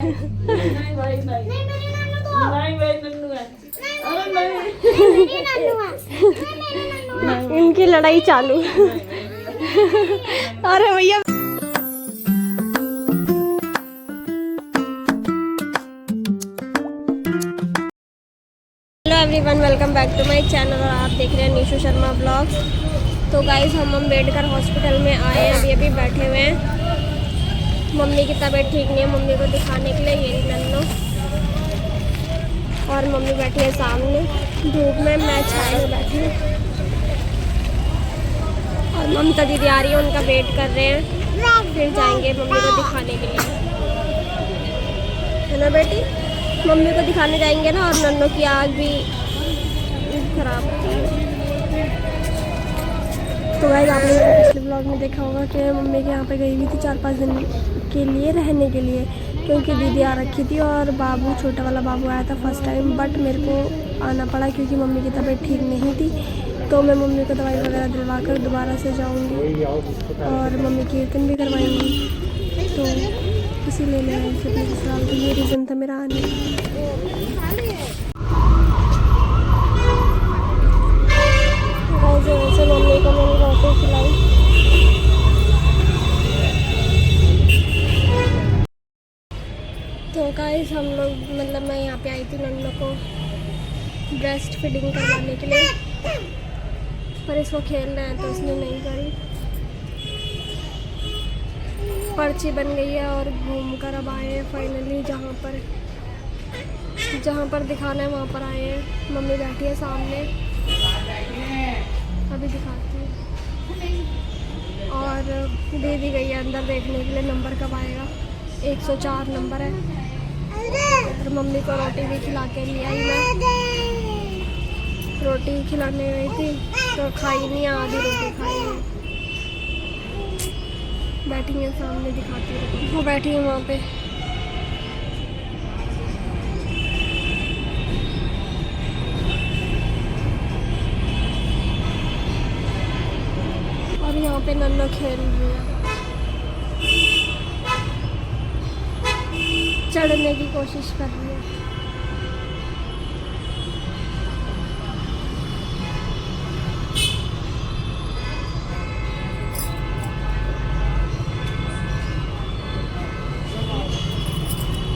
नहीं भाई नहीं, नहीं मेरी नानू तो नहीं भाई नन्नू है। अरे नहीं मेरी नानू है, नहीं मेरी नानू है। इनकी लड़ाई चालू। अरे भैया everyone, welcome back to my channel और आप देख रहे हैं निशु शर्मा ब्लॉग्स। तो गाइस हम अम्बेडकर हॉस्पिटल में आए हैं, अभी बैठे हुए हैं। मम्मी की तबीयत ठीक नहीं है, मम्मी को दिखाने के लिए ये नन्नो और मम्मी बैठी है सामने धूप में, मैं छाए में बैठी हूँ और ममता दीदी आ रही है, उनका वेट कर रहे हैं, फिर जाएंगे मम्मी को दिखाने के लिए, है ना बेटी? मम्मी को दिखाने जाएंगे ना। और नन्नो की आग भी खराब होती है। तो गाइस आपने पिछले ब्लॉग में देखा होगा कि मम्मी के यहाँ पे गई हुई थी 4-5 दिन के लिए रहने के लिए, क्योंकि दीदी आ रखी थी और बाबू, छोटा वाला बाबू आया था फर्स्ट टाइम। बट मेरे को आना पड़ा क्योंकि मम्मी की तबीयत ठीक नहीं थी। तो मैं मम्मी को दवाई वगैरह दिलवा कर दोबारा से जाऊँगी और मम्मी कीर्तन भी करवाएंगी। तो इसीलिए मैं अपने ससुराल के लिए रीज़न था मेरा आने। वैसे मम्मी को मैंने रोटी खिलाई। तो गाइस हम लोग मतलब मैं यहाँ पे आई थी नन्नो को ब्रेस्ट फीडिंग करवाने के लिए, पर इसको खेलना है तो इसने नहीं करी। पर्ची बन गई है और घूम कर अब आए हैं फाइनली जहाँ पर दिखाना है वहाँ पर आए हैं। मम्मी बैठी है सामने, अभी दिखाती हूँ। और दीदी गई है अंदर देखने के लिए नंबर कब आएगा। 104 नंबर है। और मम्मी को रोटी भी खिला के ले आई मैं, रोटी खिलाने गई थी तो खाई नहीं, आधी रोटी खाई है। बैठी है सामने, दिखाती हूँ, वो बैठी है वहाँ पे। और यहाँ पे नन्नो खेल रही है, चढ़ने की कोशिश कर रही है।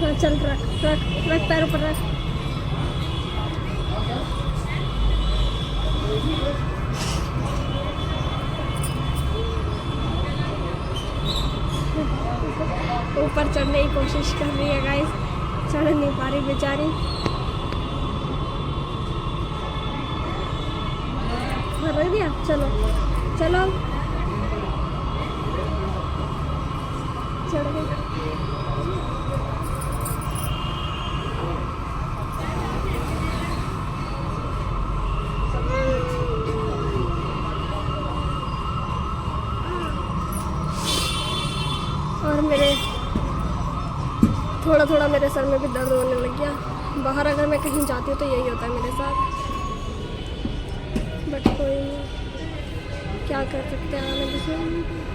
हाँ चल, रख रख रख, पैर ऊपर रख। ऊपर चढ़ने की कोशिश कर रही है गाइस, चढ़ नहीं पा रही बेचारी। रख दिया, चलो चलो, चढ़ गई। और मेरे थोड़ा मेरे सर में भी दर्द होने लग गया। बाहर अगर मैं कहीं जाती हूँ तो यही होता है मेरे साथ, बट कोई नहीं, क्या कर सकते हैं, आने दीजिए।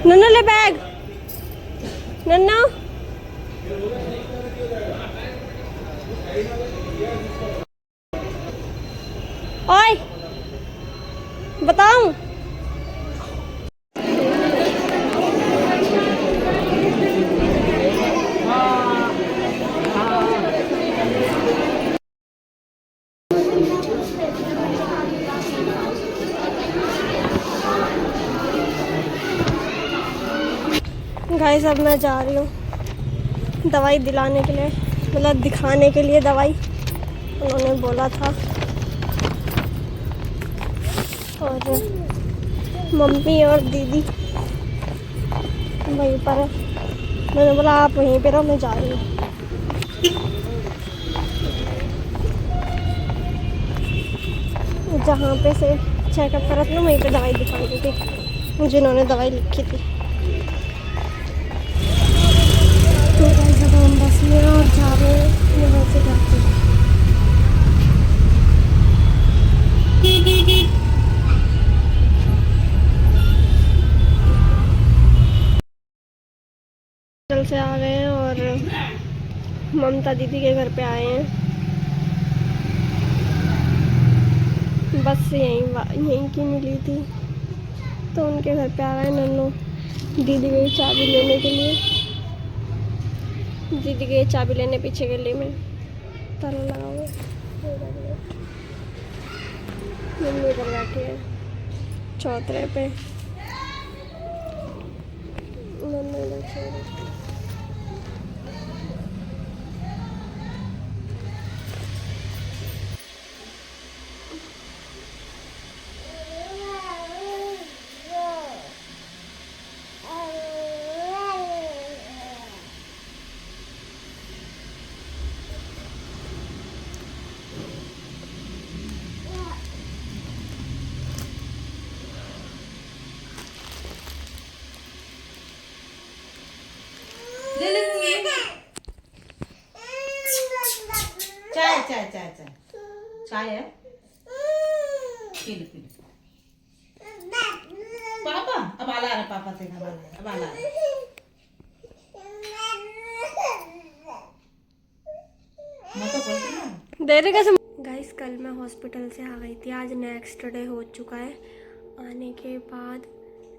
नन्ना ले बैग, नन्ना ओए बताऊं। गाइस अब मैं जा रही हूँ दवाई दिलाने के लिए, मतलब दिखाने के लिए दवाई उन्होंने बोला था। और मम्मी और दीदी वहीं पर है, मैंने बोला आप वहीं पर रहो, मैं जा रही हूँ। जहाँ पे से चेकअप करा था ना वहीं पे दवाई दिखाई थी मुझे, इन्होंने दवाई लिखी थी। तो गाइस अब हम बस में और जा रहे हैं यहाँ से जाते हैं। हॉस्पिटल से आ गए हैं और ममता दीदी के घर पे आए हैं। बस यहीं की मिली थी तो उनके घर पे आ गए। नन्नू दीदी गई चाबी लेने के लिए, दीदी गई चाबी लेने पीछे गली में, ताला लगा हुआ है। मम्मी इधर बैठी है चौतरे पे, नन्नू इधर सो रही है। चाय है, पी लो। पापा अब आला रहा, पापा से अब आला दे रहे कैसे। गाइस कल मैं हॉस्पिटल से आ गई थी, आज नेक्स्ट डे हो चुका है। आने के बाद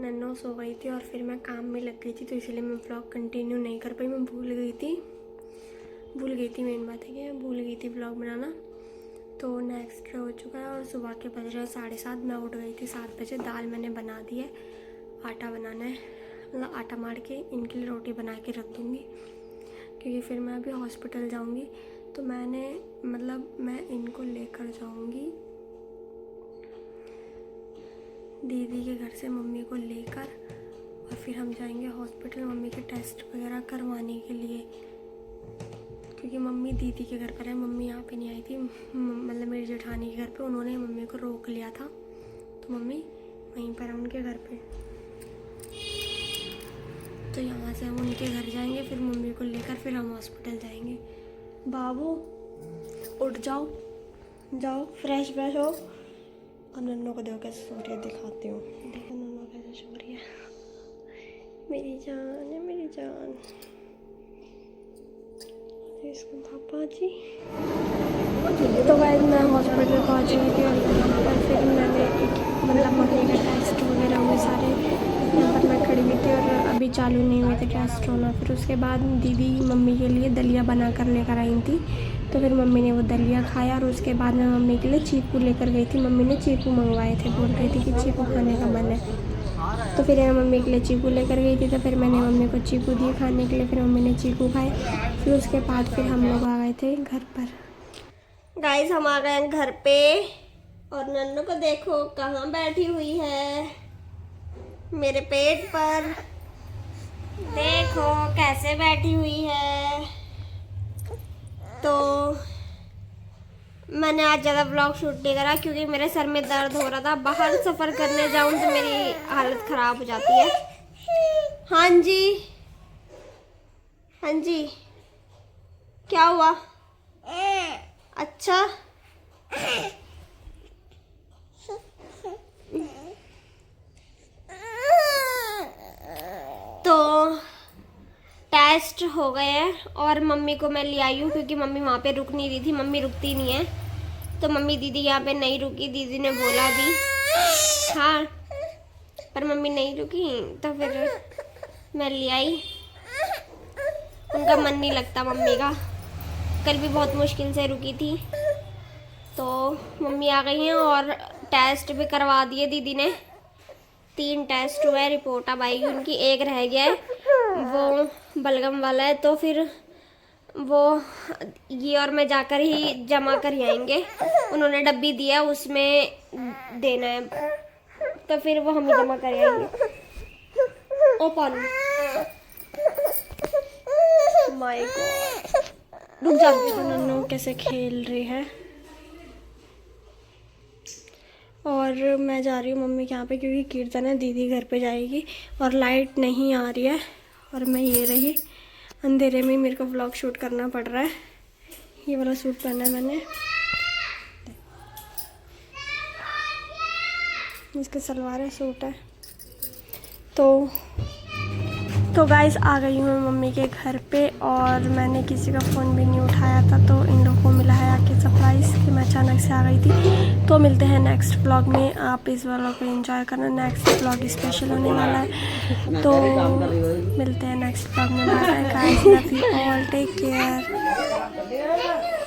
नन्नू सो गई थी और फिर मैं काम में लग गई थी, तो इसलिए मैं व्लॉग कंटिन्यू नहीं कर पाई। मैं भूल गई थी, मेन बात है कि मैं भूल गई थी व्लॉग बनाना। तो नेक्स्ट डे हो चुका है और सुबह के बज रहे 7:30। मैं उठ गई थी 7 बजे। दाल मैंने बना दी है, आटा बनाना है, मतलब आटा मार के इनके लिए रोटी बना के रख दूँगी क्योंकि फिर मैं अभी हॉस्पिटल जाऊँगी। तो मैं इनको लेकर जाऊँगी दीदी के घर से, मम्मी को लेकर, और फिर हम जाएंगे हॉस्पिटल मम्मी के टेस्ट वगैरह करवाने के लिए, क्योंकि मम्मी दीदी के घर पर है। मम्मी यहाँ पे नहीं आई थी, मतलब मेरी जेठानी के घर पे उन्होंने मम्मी को रोक लिया था, तो मम्मी वहीं पर है उनके घर पे। तो यहाँ से हम उनके घर जाएंगे, फिर मम्मी को लेकर फिर हम हॉस्पिटल जाएंगे। बाबू उठ जाओ, फ्रेश हो। और नन्नू को देखो कैसे सो रही है, दिखाती हूँ। देखो नन्नू कैसे सो रही है, मेरी जान है, मेरी जान। इसका पापा जी। तो गाइस मैं हॉस्पिटल पहुँच गई थी और फिर मैंने मम्मी का टेस्ट वगैरह हुए सारे, यहाँ पर मैं खड़ी हुई थी और अभी चालू नहीं हुए थे टेस्ट होना। फिर उसके बाद दीदी मम्मी के लिए दलिया बना कर लेकर आई थी, तो फिर मम्मी ने वो दलिया खाया। और उसके बाद मैं मम्मी के लिए चीकू लेकर गई थी, मम्मी ने चीकू मंगवाए थे, बोल रही थी कि चीकू खाने का मन है। तो फिर मैं मम्मी के लिए चीकू लेकर गई थी, तो फिर मैंने मम्मी को चीकू दिए खाने के लिए, फिर मम्मी ने चीकू खाए। फिर उसके बाद फिर हम लोग आ गए थे घर पर। गाइस हम आ गए हैं घर पे और नन्नू को देखो कहाँ बैठी हुई है, मेरे पेट पर। देखो कैसे बैठी हुई है। तो मैंने आज ज़्यादा ब्लॉग शूट नहीं करा क्योंकि मेरे सर में दर्द हो रहा था। बाहर सफ़र करने जाऊँ तो मेरी हालत ख़राब हो जाती है। हाँ जी क्या हुआ? अच्छा तो टेस्ट हो गए हैं और मम्मी को मैं ले आई हूँ क्योंकि मम्मी वहाँ पे रुक नहीं रही थी, मम्मी रुकती नहीं है। तो मम्मी दीदी यहाँ पे नहीं रुकी, दीदी ने बोला भी हाँ, पर मम्मी नहीं रुकी, तो फिर मैं ले आई। उनका मन नहीं लगता मम्मी का, कल भी बहुत मुश्किल से रुकी थी। तो मम्मी आ गई हैं और टेस्ट भी करवा दिए दीदी ने। 3 टेस्ट हुए, रिपोर्ट अब आएगी उनकी, एक रह गया है वो बलगम वाला है, तो फिर वो ये और मैं जाकर ही जमा कर आएंगे। उन्होंने डब्बी दिया उसमें देना है, तो फिर वो हम ही जमा कर आएंगे। ओ पानी, माय गॉड, रुक जा। नन्नू कैसे खेल रही है और मैं जा रही हूँ मम्मी के यहाँ पे, क्योंकि कीर्तन है, दीदी घर पे जाएगी और लाइट नहीं आ रही है और मैं ये रही अंधेरे में ही मेरे को व्लॉग शूट करना पड़ रहा है। ये वाला सूट पहना है मैंने, इसका सलवार है, सूट है। तो गाइस आ गई हूँ मम्मी के घर पे और मैंने किसी का फ़ोन भी नहीं उठाया था, तो इन लोगों को मिला है आके सरप्राइज़ कि मैं अचानक से आ गई थी। तो मिलते हैं नेक्स्ट व्लॉग में, आप इस व्लॉग को एंजॉय करना, नेक्स्ट व्लॉग स्पेशल होने वाला है। तो मिलते हैं नेक्स्ट व्लॉग में, bye bye guys, love you all, take care.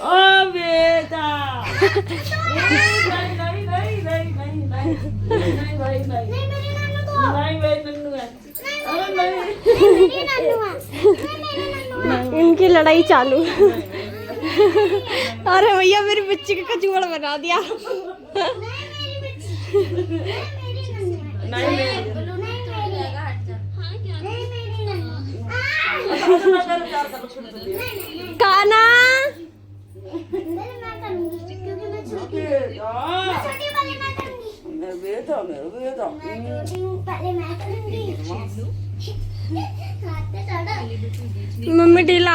ओ बेटा नहीं नहीं नहीं नहीं नहीं नहीं भाई नहीं नहीं भाई नन्नू है। अरे नहीं इनकी लड़ाई चालू। अरे भैया मेरी बच्ची का कचूड़ बना दिया। काना मम्मी ढीला